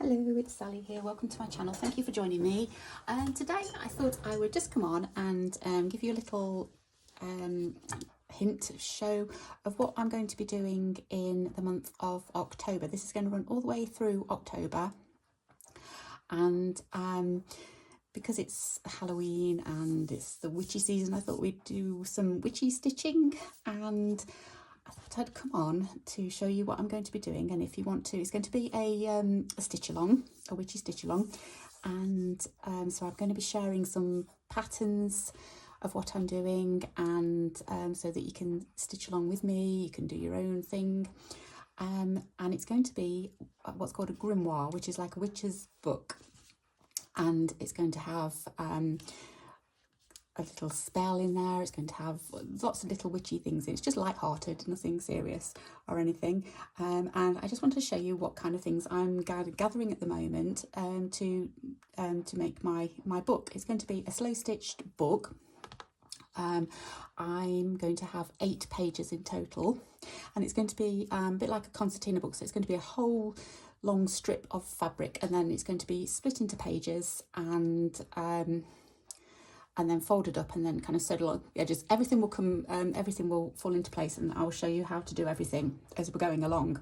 Hello, it's Sally here. Welcome to my channel. Thank you for joining me. Today I thought I would just come on and give you a little hint, show of what I'm going to be doing in the month of October. This is going to run all the way through October, and because it's Halloween and it's the witchy season, I thought we'd do some witchy stitching, and I thought I'd come on to show you what I'm going to be doing. And if you want to, it's going to be a stitch along, a witchy stitch along, and so I'm going to be sharing some patterns of what I'm doing, and so that you can stitch along with me, you can do your own thing, and it's going to be what's called a grimoire, which is like a witch's book, and it's going to have a little spell in there. It's going to have lots of little witchy things. It's just light-hearted, nothing serious or anything. And I just want to show you what kind of things I'm gathering at the moment to make my book. It's going to be a slow-stitched book. I'm going to have 8 pages in total, and it's going to be a bit like a concertina book. So it's going to be a whole long strip of fabric, and then it's going to be split into pages and then folded up and then kind of sewed along the edges. Everything will come, everything will fall into place, and I'll show you how to do everything as we're going along.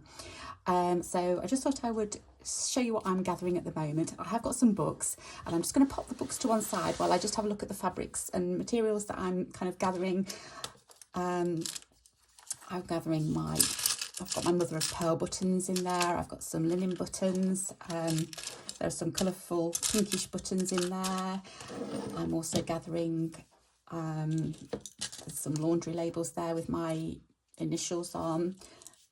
So I just thought I would show you what I'm gathering at the moment. I have got some books, and I'm just going to pop the books to one side while I just have a look at the fabrics and materials that I'm kind of gathering. I've got my mother of pearl buttons in there. I've got some linen buttons. There's some colourful pinkish buttons in there. I'm also gathering some laundry labels there with my initials on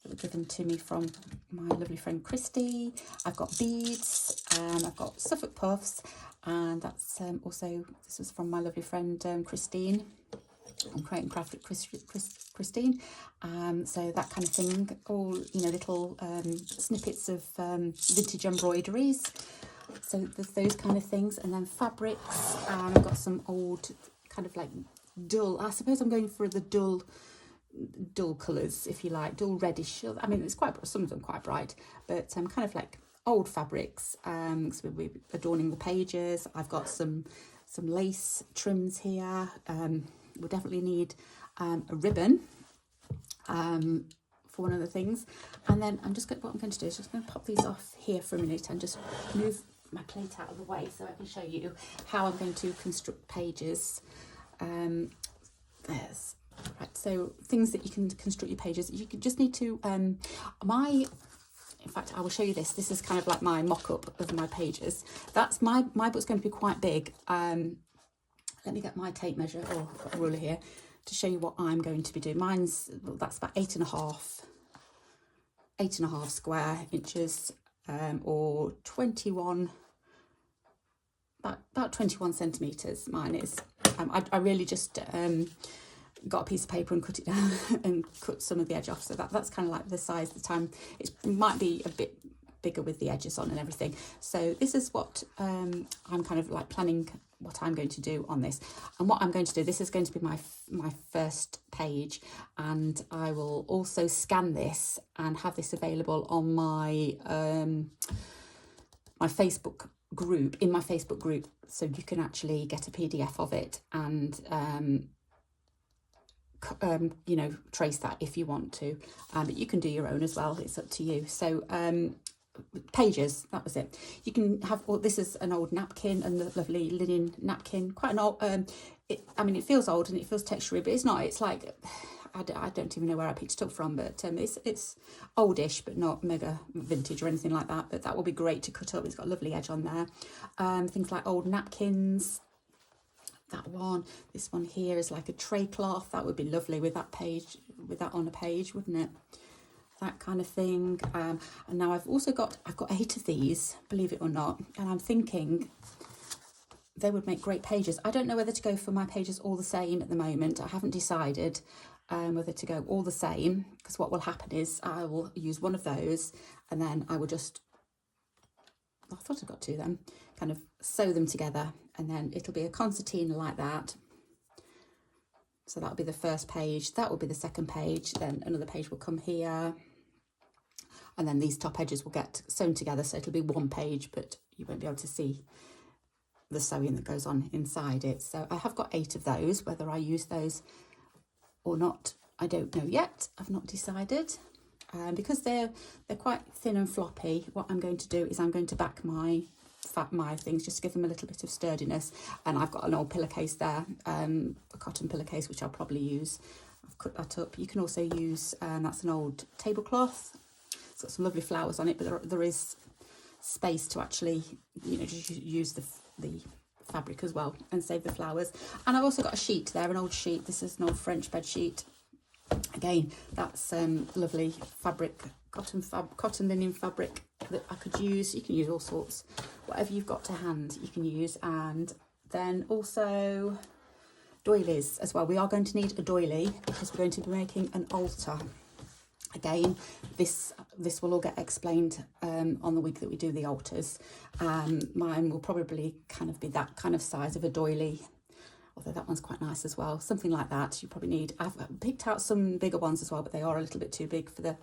that were given to me from my lovely friend Christy. I've got beads, I've got Suffolk puffs, and that's also, this was from my lovely friend Christine. I'm creating craft with Christine. So that kind of thing, all, little snippets of vintage embroideries. So there's those kind of things, and then fabrics. I've got some old kind of like dull, I suppose I'm going for the dull colours, if you like, dull reddish. I mean, it's quite, some of them quite bright, but kind of like old fabrics. So we're adorning the pages. I've got some lace trims here. We'll definitely need a ribbon for one of the things. And then what I'm going to do is just going to pop these off here for a minute and just move my plate out of the way so I can show you how I'm going to construct pages. Right, so things that you can construct your pages. You can just need to, in fact, I will show you this. This is kind of like my mock-up of my pages. That's my book's going to be quite big. Let me get my tape measure or a ruler here to show you what I'm going to be doing. That's about 8.5 square inches, or 21, about 21 centimetres. Mine is. I really just got a piece of paper and cut it down and cut some of the edge off. So that's kind of like the size that it might be a bit bigger with the edges on and everything. So this is what I'm kind of like planning what I'm going to do on this. And what I'm going to do, this is going to be my first page, and I will also scan this and have this available on my my Facebook group, so you can actually get a PDF of it and trace that if you want to, but you can do your own as well. It's up to you. So pages, that was it. You can have, this is an old napkin, and the lovely linen napkin, quite an old, it feels old and it feels textury, but it's not. It's like, I don't even know where I picked it up from, but it's oldish, but not mega vintage or anything like that. But that will be great to cut up. It's got a lovely edge on there. Things like old napkins. That one, this one here is like a tray cloth. That would be lovely with that on a page, wouldn't it? That kind of thing. And now I've got 8 of these, believe it or not, and I'm thinking they would make great pages. I don't know whether to go for my pages all the same at the moment. I haven't decided whether to go all the same, because what will happen is I will use one of those, and then I will just, I thought I got 2 then, kind of sew them together, and then it'll be a concertina like that. So that'll be the first page, that will be the second page, then another page will come here. and then these top edges will get sewn together, so it'll be one page, but you won't be able to see the sewing that goes on inside it. So I have got 8 of those. Whether I use those or not, I don't know yet. I've not decided. Because they're quite thin and floppy, what I'm going to do is I'm going to back my things just to give them a little bit of sturdiness. And I've got an old pillowcase there, a cotton pillowcase, which I'll probably use. I've cut that up. You can also use, that's an old tablecloth. It's got some lovely flowers on it, but there is space to actually, you know, just use the fabric as well and save the flowers. And I've also got a sheet there, an old sheet. This is an old French bed sheet. Again, that's lovely fabric, cotton linen fabric that I could use. You can use all sorts, whatever you've got to hand you can use. And then also doilies as well. We are going to need a doily because we're going to be making an altar. Again, this will all get explained on the week that we do the altars. Mine will probably kind of be that kind of size of a doily, although that one's quite nice as well. Something like that you probably need. I've picked out some bigger ones as well, but they are a little bit too big for the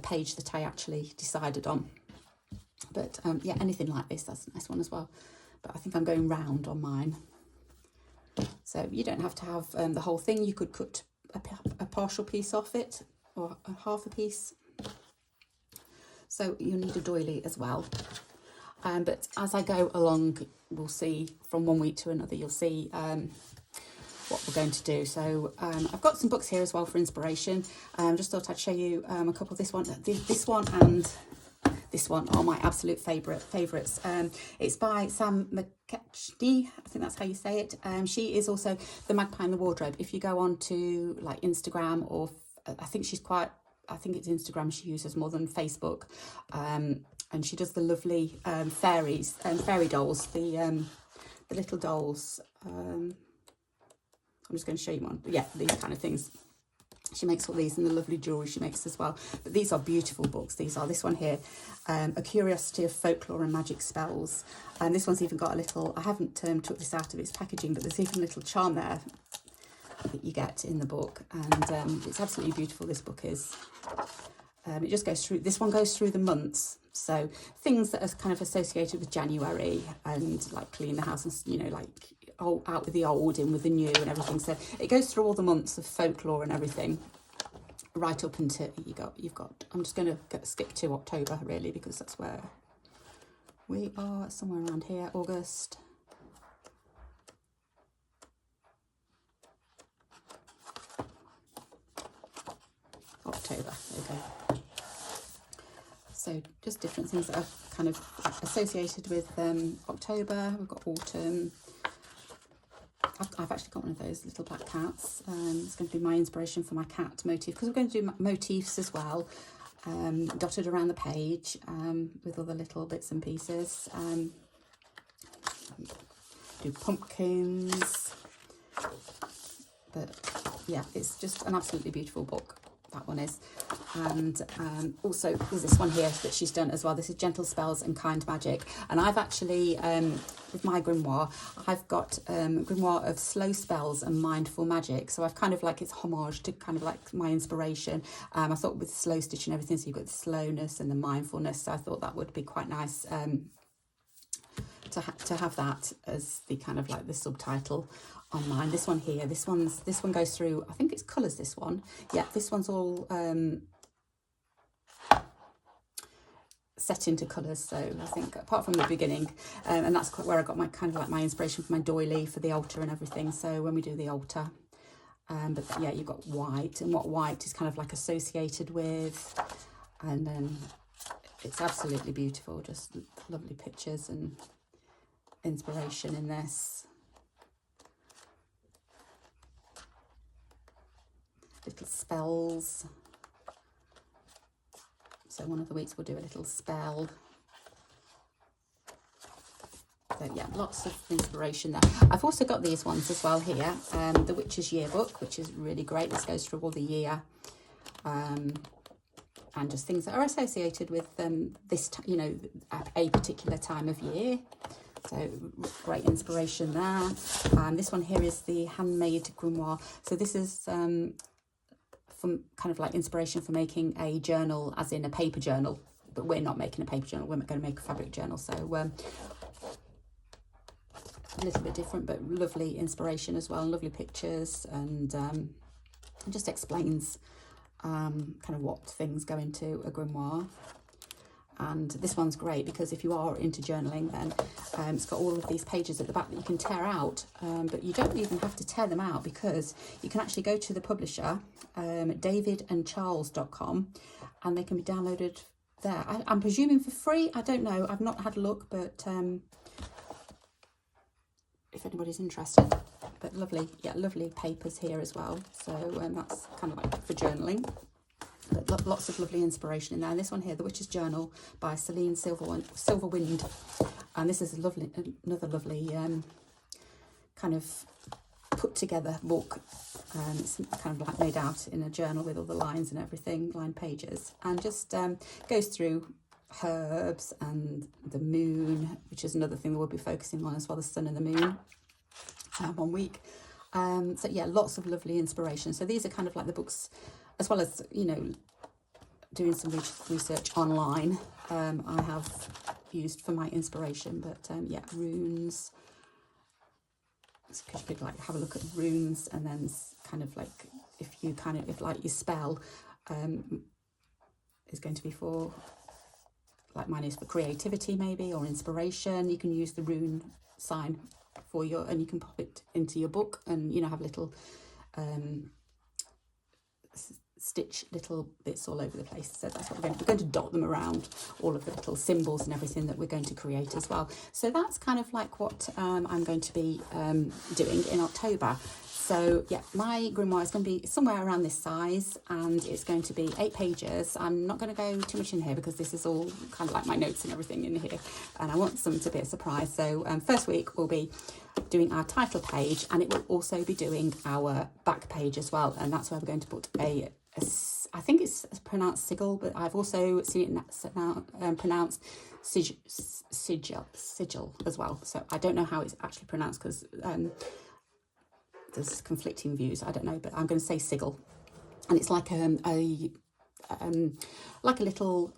page that I actually decided on. But yeah, anything like this, that's a nice one as well. But I think I'm going round on mine. So you don't have to have the whole thing. You could cut a partial piece off it, or a half a piece. So you'll need a doily as well. But as I go along, we'll see from one week to another, you'll see what we're going to do. So I've got some books here as well for inspiration. Just thought I'd show you a couple of this one and this one are my absolute favourites. It's by Sam McKechnie, I think that's how you say it. She is also the Magpie in the Wardrobe. If you go on to like Instagram, or I think it's Instagram she uses more than Facebook. And she does the lovely fairy dolls, the little dolls. I'm just going to show you one. Yeah, these kind of things. She makes all these, and the lovely jewellery she makes as well. But these are beautiful books. These are, this one here, A Curiosity of Folklore and Magic Spells. And this one's even got a little, I haven't took this out of its packaging, but there's even a little charm there that you get in the book. And it's absolutely beautiful, this book is. It just goes through, this one goes through the months. So things that are kind of associated with January, and like clean the house, and, you know, like out with the old, in with the new and everything. So it goes through all the months of folklore and everything, right up until you've got, I'm just going to skip to October really, because that's where we are, somewhere around here, August. October, okay. So just different things that are kind of associated with October. We've got autumn. I've actually got one of those little black cats. It's going to be my inspiration for my cat motif, because we're going to do motifs as well, dotted around the page with other little bits and pieces. Do pumpkins. But yeah, it's just an absolutely beautiful book. That one is. And also there's this one here that she's done as well. This is Gentle Spells and Kind Magic, and I've actually with my grimoire, I've got grimoire of slow spells and mindful magic. So I've kind of like, it's homage to kind of like my inspiration. I thought with slow stitch and everything, so you've got the slowness and the mindfulness, so I thought that would be quite nice to have that as the kind of like the subtitle on mine. This one here, this one goes through, I think it's colours, this one. Yeah, this one's all set into colours, so I think apart from the beginning, and that's quite where I got my kind of like my inspiration for my doily, for the altar and everything. So when we do the altar, but yeah, you've got white, and what white is kind of like associated with, and then it's absolutely beautiful, just lovely pictures and inspiration in this. Little spells. So one of the weeks we'll do a little spell. So yeah, lots of inspiration there. I've also got these ones as well here. The Witch's Yearbook, which is really great. This goes through all the year. And just things that are associated with this, you know, a particular time of year. So great inspiration there. This one here is the Handmade Grimoire. So this is from kind of like inspiration for making a journal, as in a paper journal. but we're not making a paper journal, we're going to make a fabric journal. So a little bit different, but lovely inspiration as well, and lovely pictures, and it just explains kind of what things go into a grimoire. And this one's great because if you are into journaling, then it's got all of these pages at the back that you can tear out, but you don't even have to tear them out, because you can actually go to the publisher, davidandcharles.com, and they can be downloaded there. I'm presuming for free, I don't know, I've not had a look, but if anybody's interested. But lovely, yeah, lovely papers here as well, so that's kind of like for journaling. But lots of lovely inspiration in there. And this one here, The Witch's Journal by Celine Silverwind. And this is a lovely, another lovely kind of put together book. It's kind of like made out in a journal with all the lines and everything, lined pages. And just goes through herbs and the moon, which is another thing that we'll be focusing on as well, the sun and the moon, 1 week. So yeah, lots of lovely inspiration. So these are kind of like the books, as well as, you know, doing some research online, I have used for my inspiration. But yeah, runes. So you could like have a look at runes, and then kind of like if like your spell is going to be for, like mine is for creativity maybe, or inspiration, you can use the rune sign for your, and you can pop it into your book, and you know, have little stitch little bits all over the place. So that's what we're going to dot them around, all of the little symbols and everything that we're going to create as well. So that's kind of like what I'm going to be doing in October. So yeah, my grimoire is going to be somewhere around this size, and it's going to be 8 pages. I'm not going to go too much in here because this is all kind of like my notes and everything in here, and I want some to be a surprise. So first week we'll be doing our title page, and it will also be doing our back page as well, and that's where we're going to put I think it's pronounced sigil, but I've also seen it now pronounced sigil as well. So I don't know how it's actually pronounced, because there's conflicting views. I don't know, but I'm going to say sigil, and it's like a little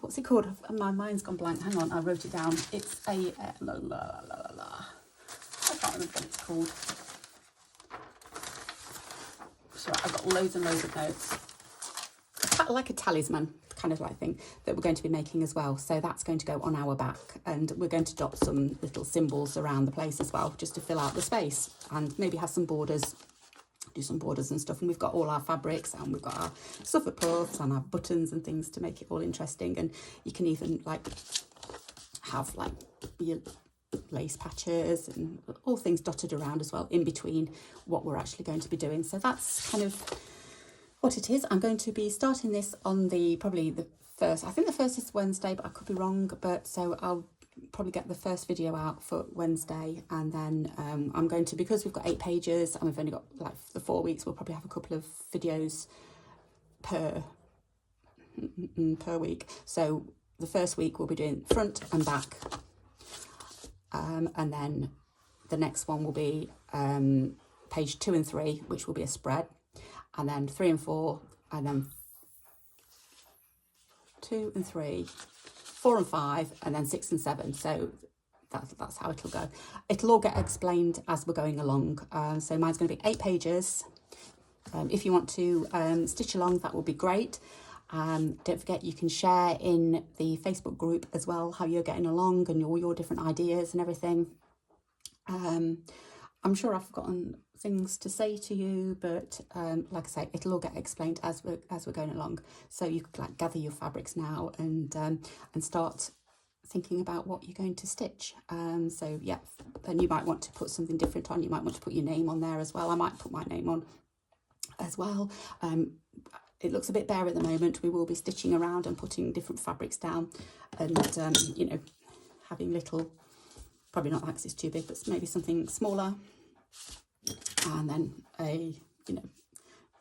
what's it called? My mind's gone blank. Hang on, I wrote it down. It's a I can't remember what it's called. So I've got loads and loads of notes. Like a talisman kind of like thing that we're going to be making as well. So that's going to go on our back, and we're going to dot some little symbols around the place as well, just to fill out the space, and maybe have some borders, do some borders and stuff. And we've got all our fabrics, and we've got our Suffolk puffs and our buttons and things to make it all interesting. And you can even like have like your lace patches and all things dotted around as well in between what we're actually going to be doing. So that's kind of what it is. I'm going to be starting this on probably the first, I think the first is Wednesday, but I could be wrong. But so I'll probably get the first video out for Wednesday, and then I'm going to, because we've got 8 pages and we've only got like the 4 weeks, we'll probably have a couple of videos per week. So the first week we'll be doing front and back, and then the next one will be page 2 and 3, which will be a spread, and then 3 and 4, and then 2 and 3, 4 and 5, and then 6 and 7. So that's how it'll go. It'll all get explained as we're going along. So mine's going to be 8 pages. If you want to stitch along, that would be great. Don't forget, you can share in the Facebook group as well how you're getting along and all your different ideas and everything. I'm sure I've forgotten things to say to you, but like I say, it'll all get explained as we're going along. So you could like gather your fabrics now and start thinking about what you're going to stitch. So yeah, then you might want to put something different on. You might want to put your name on there as well. I might put my name on as well. It looks a bit bare at the moment. We will be stitching around and putting different fabrics down, and you know, having little, probably not like this is too big, but maybe something smaller, and then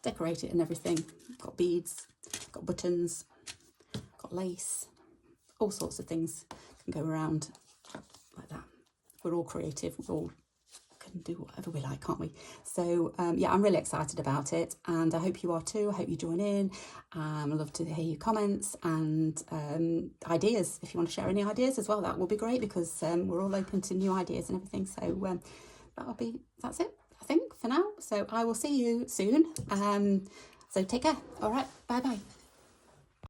decorate it and everything. Got beads, got buttons, got lace, all sorts of things can go around like that. We're all creative. We all can can do whatever we like, can't we? So yeah, I'm really excited about it, and I hope you are too. I hope you join in. I'd love to hear your comments and ideas. If you want to share any ideas as well, that will be great, because we're all open to new ideas and everything. So that's it, I think, for now. So I will see you soon. So take care. All right, bye bye.